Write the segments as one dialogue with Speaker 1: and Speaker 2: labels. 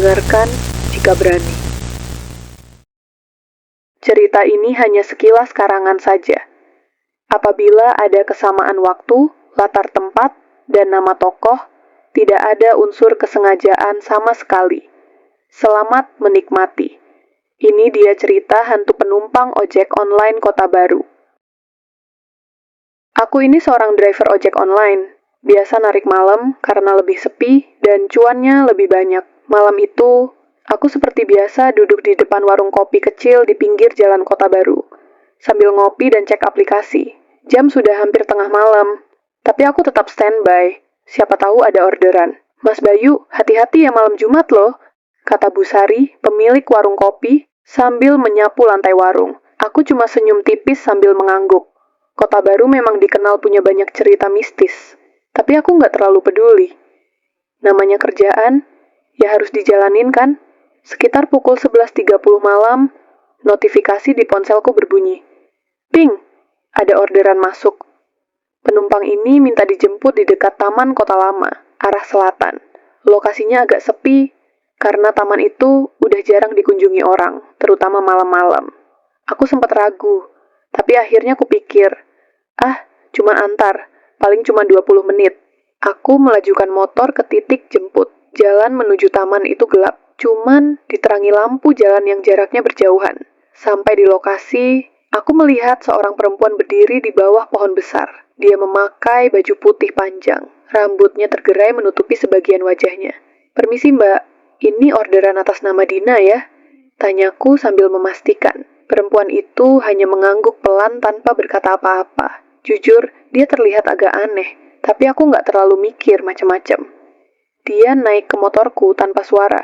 Speaker 1: dengarkan jika berani. Cerita ini hanya sekilas karangan saja. Apabila ada kesamaan waktu, latar tempat, dan nama tokoh, tidak ada unsur kesengajaan sama sekali. Selamat menikmati. Ini dia cerita hantu penumpang ojek online Kota Baru. Aku ini seorang driver ojek online. Biasa narik malam karena lebih sepi dan cuannya lebih banyak. Malam itu, aku seperti biasa duduk di depan warung kopi kecil di pinggir jalan Kota Baru. Sambil ngopi dan cek aplikasi. Jam sudah hampir tengah malam. Tapi aku tetap standby. Siapa tahu ada orderan. Mas Bayu, hati-hati ya malam Jumat loh. Kata Bu Sari, pemilik warung kopi, sambil menyapu lantai warung. Aku cuma senyum tipis sambil mengangguk. Kota Baru memang dikenal punya banyak cerita mistis. Tapi aku nggak terlalu peduli. Namanya kerjaan, ya harus dijalanin kan? Sekitar pukul 11.30 malam, notifikasi di ponselku berbunyi. Ping, ada orderan masuk. Penumpang ini minta dijemput di dekat Taman Kota Lama, arah selatan. Lokasinya agak sepi, karena taman itu udah jarang dikunjungi orang, terutama malam-malam. Aku sempat ragu, tapi akhirnya kupikir, cuma antar, paling cuma 20 menit. Aku melajukan motor ke titik jemput. Jalan menuju taman itu gelap, cuman diterangi lampu jalan yang jaraknya berjauhan. Sampai di lokasi, aku melihat seorang perempuan berdiri di bawah pohon besar. Dia memakai baju putih panjang, rambutnya tergerai menutupi sebagian wajahnya. Permisi mbak, ini orderan atas nama Dina ya? Tanyaku sambil memastikan. Perempuan itu hanya mengangguk pelan tanpa berkata apa-apa. Jujur, dia terlihat agak aneh, tapi aku nggak terlalu mikir macam-macam. Dia naik ke motorku tanpa suara.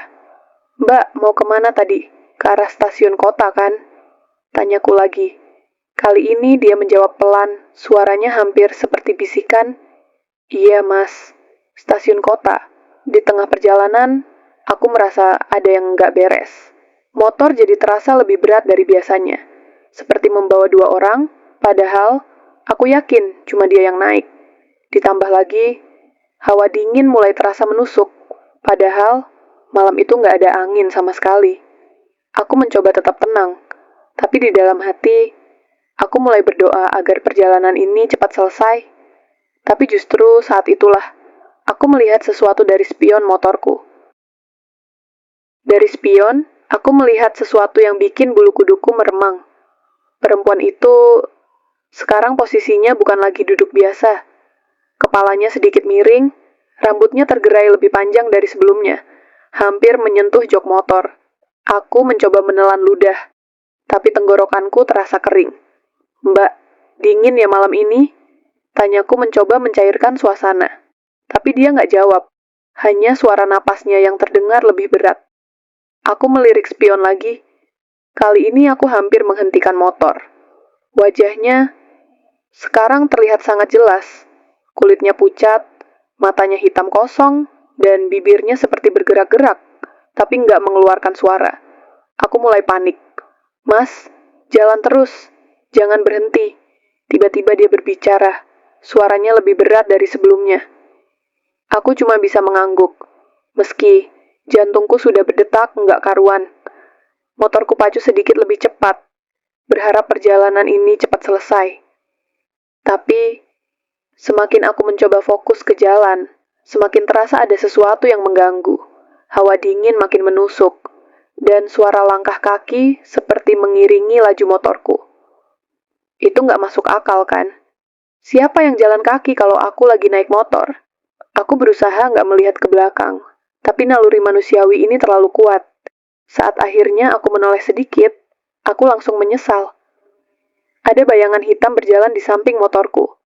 Speaker 1: Mbak, mau kemana tadi? Ke arah stasiun kota kan? Tanyaku lagi. Kali ini dia menjawab pelan, suaranya hampir seperti bisikan. Iya mas, stasiun kota. Di tengah perjalanan, aku merasa ada yang nggak beres. Motor jadi terasa lebih berat dari biasanya. Seperti membawa 2 orang, padahal aku yakin cuma dia yang naik. Ditambah lagi, hawa dingin mulai terasa menusuk. Padahal, malam itu nggak ada angin sama sekali. Aku mencoba tetap tenang. Tapi di dalam hati, aku mulai berdoa agar perjalanan ini cepat selesai. Tapi justru saat itulah, aku melihat sesuatu dari spion motorku. Dari spion, aku melihat sesuatu yang bikin bulu kuduku meremang. Perempuan itu sekarang posisinya bukan lagi duduk biasa. Kepalanya sedikit miring, rambutnya tergerai lebih panjang dari sebelumnya, hampir menyentuh jok motor. Aku mencoba menelan ludah, tapi tenggorokanku terasa kering. Mbak, dingin ya malam ini? Tanyaku mencoba mencairkan suasana. Tapi dia nggak jawab, hanya suara napasnya yang terdengar lebih berat. Aku melirik spion lagi. Kali ini aku hampir menghentikan motor. Wajahnya sekarang terlihat sangat jelas. Kulitnya pucat, matanya hitam kosong, dan bibirnya seperti bergerak-gerak, tapi nggak mengeluarkan suara. Aku mulai panik. Mas, jalan terus. Jangan berhenti. Tiba-tiba dia berbicara. Suaranya lebih berat dari sebelumnya. Aku cuma bisa mengangguk. Meski jantungku sudah berdetak nggak karuan. Motorku pacu sedikit lebih cepat. Berharap perjalanan ini cepat selesai. Tapi, semakin aku mencoba fokus ke jalan, semakin terasa ada sesuatu yang mengganggu. Hawa dingin makin menusuk, dan suara langkah kaki seperti mengiringi laju motorku. Itu nggak masuk akal kan? Siapa yang jalan kaki kalau aku lagi naik motor? Aku berusaha nggak melihat ke belakang, tapi naluri manusiawi ini terlalu kuat. Saat akhirnya aku menoleh sedikit, aku langsung menyesal. Ada bayangan hitam berjalan di samping motorku.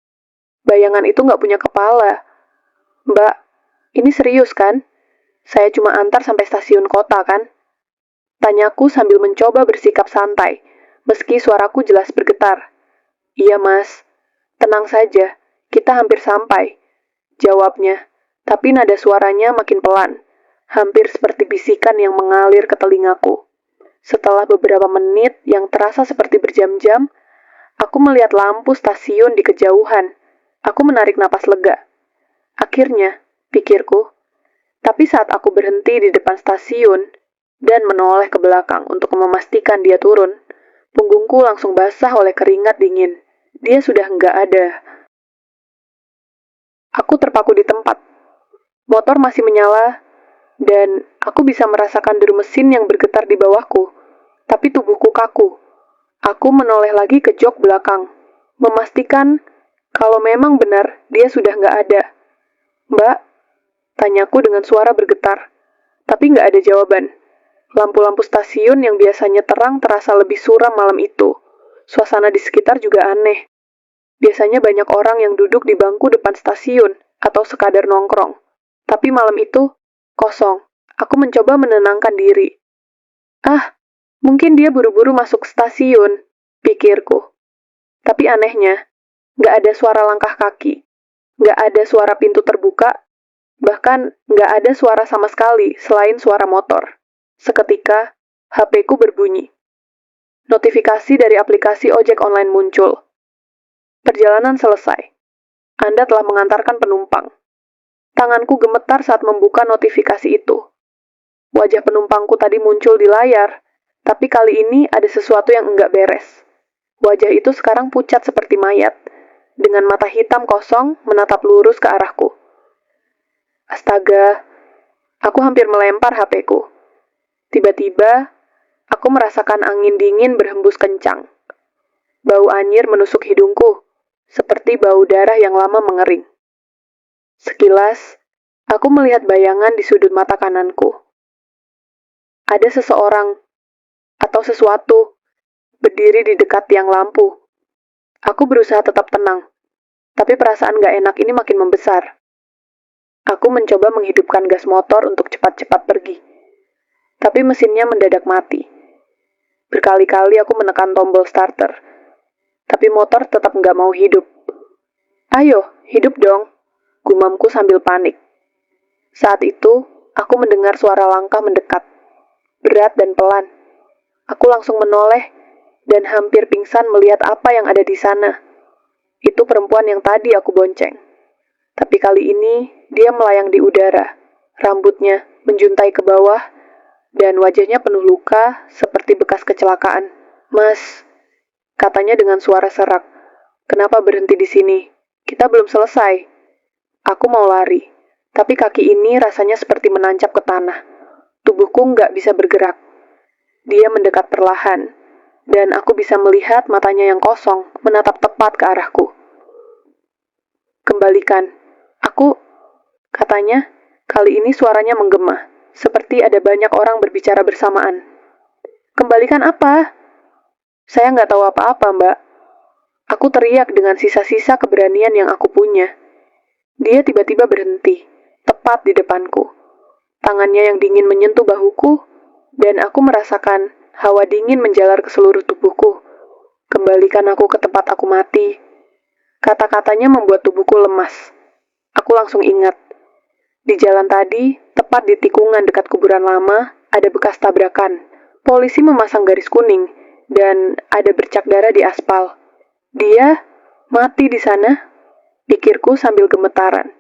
Speaker 1: Bayangan itu nggak punya kepala. Mbak, ini serius kan? Saya cuma antar sampai stasiun kota kan? Tanyaku sambil mencoba bersikap santai, meski suaraku jelas bergetar. Iya mas, tenang saja, kita hampir sampai. Jawabnya, tapi nada suaranya makin pelan, hampir seperti bisikan yang mengalir ke telingaku. Setelah beberapa menit yang terasa seperti berjam-jam, aku melihat lampu stasiun di kejauhan. Aku menarik napas lega. Akhirnya, pikirku, Tapi saat aku berhenti di depan stasiun dan menoleh ke belakang untuk memastikan dia turun, punggungku langsung basah oleh keringat dingin. Dia sudah nggak ada. Aku terpaku di tempat. Motor masih menyala, dan aku bisa merasakan deru mesin yang bergetar di bawahku. Tapi tubuhku kaku. Aku menoleh lagi ke jok belakang, memastikan kalau memang benar dia sudah nggak ada. Mbak, tanyaku dengan suara bergetar, tapi nggak ada jawaban. Lampu-lampu stasiun yang biasanya terang terasa lebih suram malam itu. Suasana di sekitar juga aneh. Biasanya banyak orang yang duduk di bangku depan stasiun atau sekadar nongkrong. Tapi malam itu, kosong. Aku mencoba menenangkan diri. Ah, mungkin dia buru-buru masuk stasiun, pikirku. Tapi anehnya, nggak ada suara langkah kaki. Nggak ada suara pintu terbuka. Bahkan nggak ada suara sama sekali selain suara motor. Seketika, HP-ku berbunyi. Notifikasi dari aplikasi ojek online muncul. Perjalanan selesai. Anda telah mengantarkan penumpang. Tanganku gemetar saat membuka notifikasi itu. Wajah penumpangku tadi muncul di layar, tapi kali ini ada sesuatu yang enggak beres. Wajah itu sekarang pucat seperti mayat, dengan mata hitam kosong menatap lurus ke arahku. Astaga, aku hampir melempar HP-ku. Tiba-tiba, aku merasakan angin dingin berhembus kencang. Bau anyir menusuk hidungku, seperti bau darah yang lama mengering. Sekilas, aku melihat bayangan di sudut mata kananku. Ada seseorang atau sesuatu berdiri di dekat tiang lampu. Aku berusaha tetap tenang, tapi perasaan gak enak ini makin membesar. Aku mencoba menghidupkan gas motor untuk cepat-cepat pergi, tapi mesinnya mendadak mati. Berkali-kali aku menekan tombol starter, tapi motor tetap gak mau hidup. Ayo, hidup dong, gumamku sambil panik. Saat itu, aku mendengar suara langkah mendekat, berat dan pelan. Aku langsung menoleh dan hampir pingsan melihat apa yang ada di sana. Itu perempuan yang tadi aku bonceng. Tapi kali ini, dia melayang di udara. Rambutnya menjuntai ke bawah, dan wajahnya penuh luka seperti bekas kecelakaan. Mas, katanya dengan suara serak, kenapa berhenti di sini? Kita belum selesai. Aku mau lari, tapi kaki ini rasanya seperti menancap ke tanah. Tubuhku nggak bisa bergerak. Dia mendekat perlahan, dan aku bisa melihat matanya yang kosong menatap tepat ke arahku. Kembalikan. Katanya, kali ini suaranya menggema, seperti ada banyak orang berbicara bersamaan. Kembalikan apa? Saya nggak tahu apa-apa, Mbak. Aku teriak dengan sisa-sisa keberanian yang aku punya. Dia tiba-tiba berhenti, tepat di depanku. Tangannya yang dingin menyentuh bahuku, dan aku merasakan hawa dingin menjalar ke seluruh tubuhku. Kembalikan aku ke tempat aku mati. Kata-katanya membuat tubuhku lemas. Aku langsung ingat. Di jalan tadi, tepat di tikungan dekat kuburan lama, ada bekas tabrakan. Polisi memasang garis kuning, dan ada bercak darah di aspal. Dia mati di sana, pikirku sambil gemetaran.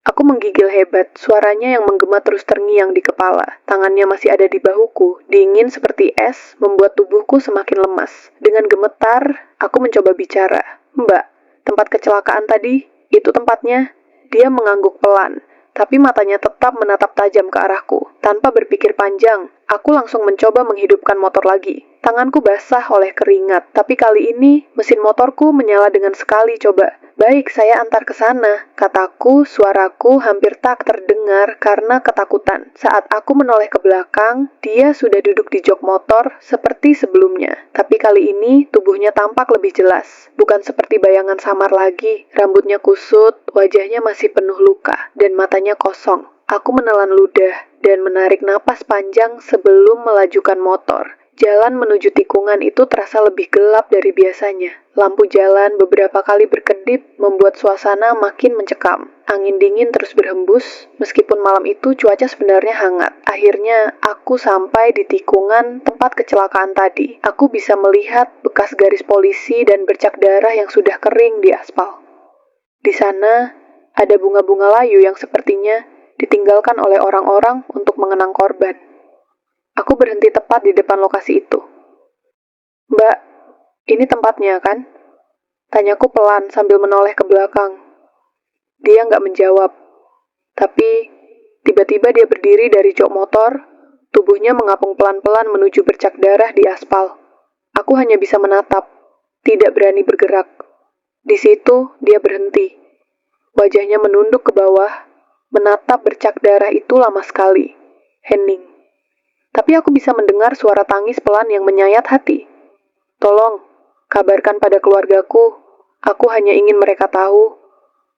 Speaker 1: Aku menggigil hebat, suaranya yang menggema terus terngiang di kepala. Tangannya masih ada di bahuku, dingin seperti es, membuat tubuhku semakin lemas. Dengan gemetar, aku mencoba bicara. Mbak, tempat kecelakaan tadi, itu tempatnya. Dia mengangguk pelan, tapi matanya tetap menatap tajam ke arahku. Tanpa berpikir panjang, aku langsung mencoba menghidupkan motor lagi. Tanganku basah oleh keringat, tapi kali ini mesin motorku menyala dengan sekali coba. Baik, saya antar ke sana, kataku, suaraku hampir tak terdengar karena ketakutan. Saat aku menoleh ke belakang, dia sudah duduk di jok motor seperti sebelumnya. Tapi kali ini tubuhnya tampak lebih jelas. Bukan seperti bayangan samar lagi. Rambutnya kusut, wajahnya masih penuh luka, dan matanya kosong. Aku menelan ludah dan menarik napas panjang sebelum melajukan motor. Jalan menuju tikungan itu terasa lebih gelap dari biasanya. Lampu jalan beberapa kali berkedip membuat suasana makin mencekam. Angin dingin terus berhembus, meskipun malam itu cuaca sebenarnya hangat. Akhirnya aku sampai di tikungan tempat kecelakaan tadi. Aku bisa melihat bekas garis polisi dan bercak darah yang sudah kering di aspal. Di sana, Ada bunga-bunga layu yang sepertinya ditinggalkan oleh orang-orang untuk mengenang korban. Aku berhenti tepat di depan lokasi itu. Mbak, ini tempatnya kan? Tanyaku pelan sambil menoleh ke belakang. Dia nggak menjawab. Tapi tiba-tiba dia berdiri dari jok motor, tubuhnya mengapung pelan-pelan menuju bercak darah di aspal. Aku hanya bisa menatap, tidak berani bergerak. Di situ dia berhenti. Wajahnya menunduk ke bawah, menatap bercak darah itu lama sekali. Hening. Tapi aku bisa mendengar suara tangis pelan yang menyayat hati. Tolong, kabarkan pada keluargaku. Aku hanya ingin mereka tahu.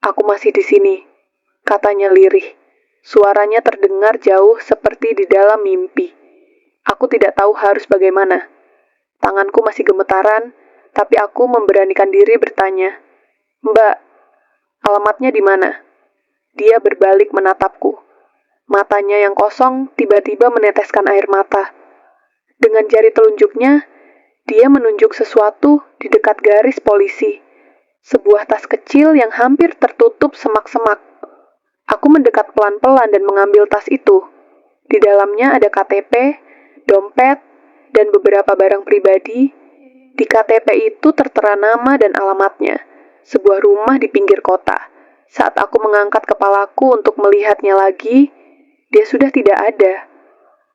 Speaker 1: Aku masih di sini. Katanya lirih. Suaranya terdengar jauh seperti di dalam mimpi. Aku tidak tahu harus bagaimana. Tanganku masih gemetaran, tapi aku memberanikan diri bertanya, Mbak, alamatnya di mana? Dia berbalik menatapku. Matanya yang kosong tiba-tiba meneteskan air mata. Dengan jari telunjuknya, dia menunjuk sesuatu di dekat garis polisi. Sebuah tas kecil yang hampir tertutup semak-semak. Aku mendekat pelan-pelan dan mengambil tas itu. Di dalamnya ada KTP, dompet, dan beberapa barang pribadi. Di KTP itu tertera nama dan alamatnya. Sebuah rumah di pinggir kota. Saat aku mengangkat kepalaku untuk melihatnya lagi, dia sudah tidak ada.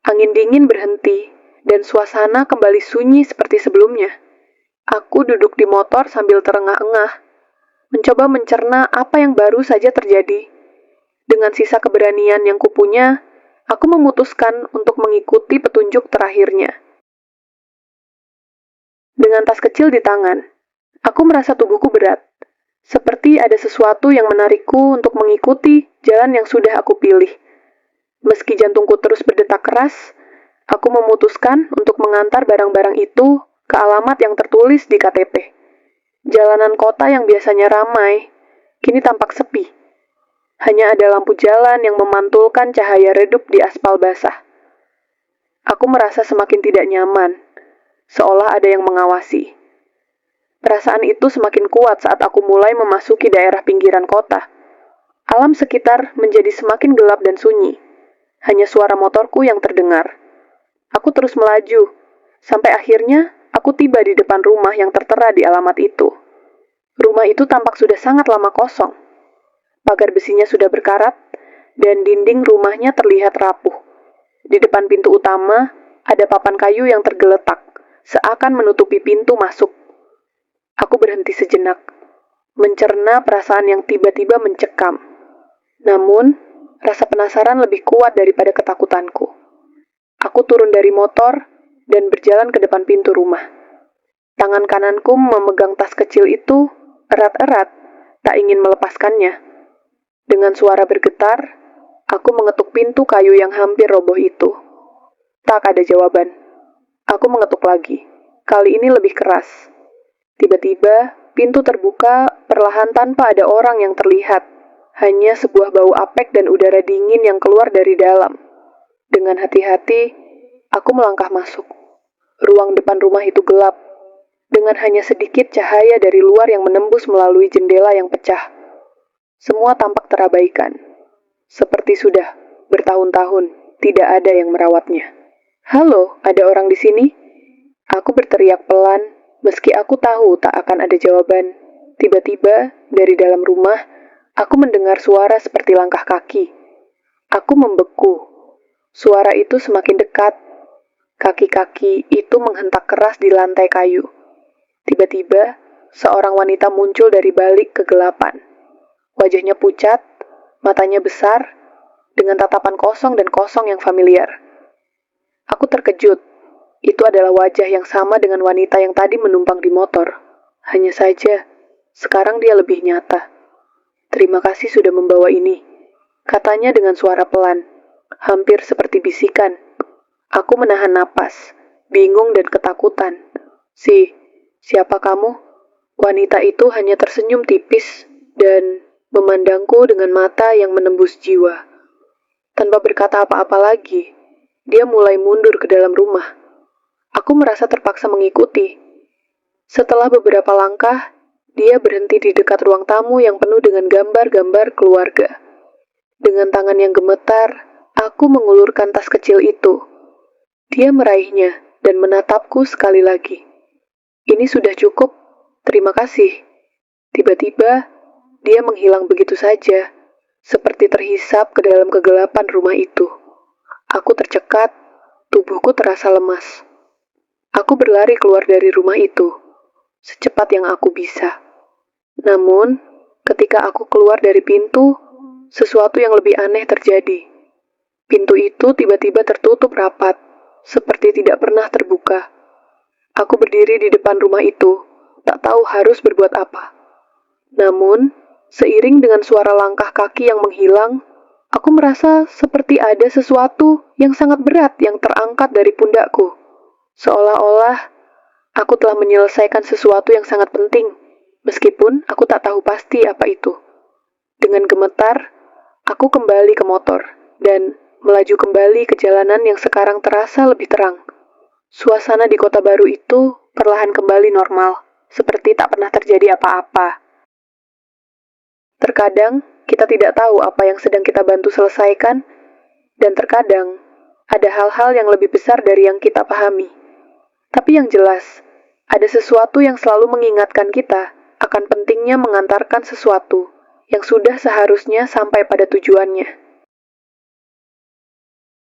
Speaker 1: Angin dingin berhenti, dan suasana kembali sunyi seperti sebelumnya. Aku duduk di motor sambil terengah-engah, mencoba mencerna apa yang baru saja terjadi. Dengan sisa keberanian yang kupunya, aku memutuskan untuk mengikuti petunjuk terakhirnya. Dengan tas kecil di tangan, aku merasa tubuhku berat. Seperti ada sesuatu yang menarikku untuk mengikuti jalan yang sudah aku pilih. Meski jantungku terus berdetak keras, aku memutuskan untuk mengantar barang-barang itu ke alamat yang tertulis di KTP. Jalanan kota yang biasanya ramai, kini tampak sepi. Hanya ada lampu jalan yang memantulkan cahaya redup di aspal basah. Aku merasa semakin tidak nyaman, seolah ada yang mengawasi. Perasaan itu semakin kuat saat aku mulai memasuki daerah pinggiran kota. Alam sekitar menjadi semakin gelap dan sunyi. Hanya suara motorku yang terdengar. Aku terus melaju, sampai akhirnya aku tiba di depan rumah yang tertera di alamat itu. Rumah itu tampak sudah sangat lama kosong. Pagar besinya sudah berkarat, dan dinding rumahnya terlihat rapuh. Di depan pintu utama, ada papan kayu yang tergeletak, seakan menutupi pintu masuk. Aku berhenti sejenak, mencerna perasaan yang tiba-tiba mencekam. Namun, rasa penasaran lebih kuat daripada ketakutanku. Aku turun dari motor dan berjalan ke depan pintu rumah. Tangan kananku memegang tas kecil itu erat-erat, tak ingin melepaskannya. Dengan suara bergetar, aku mengetuk pintu kayu yang hampir roboh itu. Tak ada jawaban. Aku mengetuk lagi. Kali ini lebih keras. Tiba-tiba, pintu terbuka perlahan tanpa ada orang yang terlihat. Hanya sebuah bau apek dan udara dingin yang keluar dari dalam. Dengan hati-hati, aku melangkah masuk. Ruang depan rumah itu gelap, dengan hanya sedikit cahaya dari luar yang menembus melalui jendela yang pecah. Semua tampak terabaikan. Seperti sudah bertahun-tahun tidak ada yang merawatnya. Halo, ada orang di sini? Aku berteriak pelan, meski aku tahu tak akan ada jawaban. Tiba-tiba, dari dalam rumah, aku mendengar suara seperti langkah kaki. Aku membeku. Suara itu semakin dekat. Kaki-kaki itu menghentak keras di lantai kayu. Tiba-tiba, seorang wanita muncul dari balik kegelapan. Wajahnya pucat, matanya besar, dengan tatapan kosong dan kosong yang familiar. Aku terkejut. Itu adalah wajah yang sama dengan wanita yang tadi menumpang di motor. Hanya saja, sekarang dia lebih nyata. Terima kasih sudah membawa ini, katanya dengan suara pelan, hampir seperti bisikan. Aku menahan napas, bingung dan ketakutan. Siapa kamu? Wanita itu hanya tersenyum tipis dan memandangku dengan mata yang menembus jiwa. Tanpa berkata apa-apa lagi, dia mulai mundur ke dalam rumah. Aku merasa terpaksa mengikuti. Setelah beberapa langkah, Dia berhenti di dekat ruang tamu yang penuh dengan gambar-gambar keluarga. Dengan tangan yang gemetar, aku mengulurkan tas kecil itu. Dia meraihnya dan menatapku sekali lagi. Ini sudah cukup, terima kasih. Tiba-tiba, dia menghilang begitu saja, seperti terhisap ke dalam kegelapan rumah itu. Aku tercekat, tubuhku terasa lemas. Aku berlari keluar dari rumah itu, secepat yang aku bisa. Namun, ketika aku keluar dari pintu, sesuatu yang lebih aneh terjadi. Pintu itu tiba-tiba tertutup rapat, seperti tidak pernah terbuka. Aku berdiri di depan rumah itu, tak tahu harus berbuat apa. Namun, seiring dengan suara langkah kaki yang menghilang, aku merasa seperti ada sesuatu yang sangat berat yang terangkat dari pundakku. Seolah-olah aku telah menyelesaikan sesuatu yang sangat penting, meskipun aku tak tahu pasti apa itu. Dengan gemetar, aku kembali ke motor dan melaju kembali ke jalanan yang sekarang terasa lebih terang. Suasana di kota baru itu perlahan kembali normal, seperti tak pernah terjadi apa-apa. Terkadang kita tidak tahu apa yang sedang kita bantu selesaikan, dan terkadang ada hal-hal yang lebih besar dari yang kita pahami. Tapi yang jelas, ada sesuatu yang selalu mengingatkan kita akan pentingnya mengantarkan sesuatu yang sudah seharusnya sampai pada tujuannya.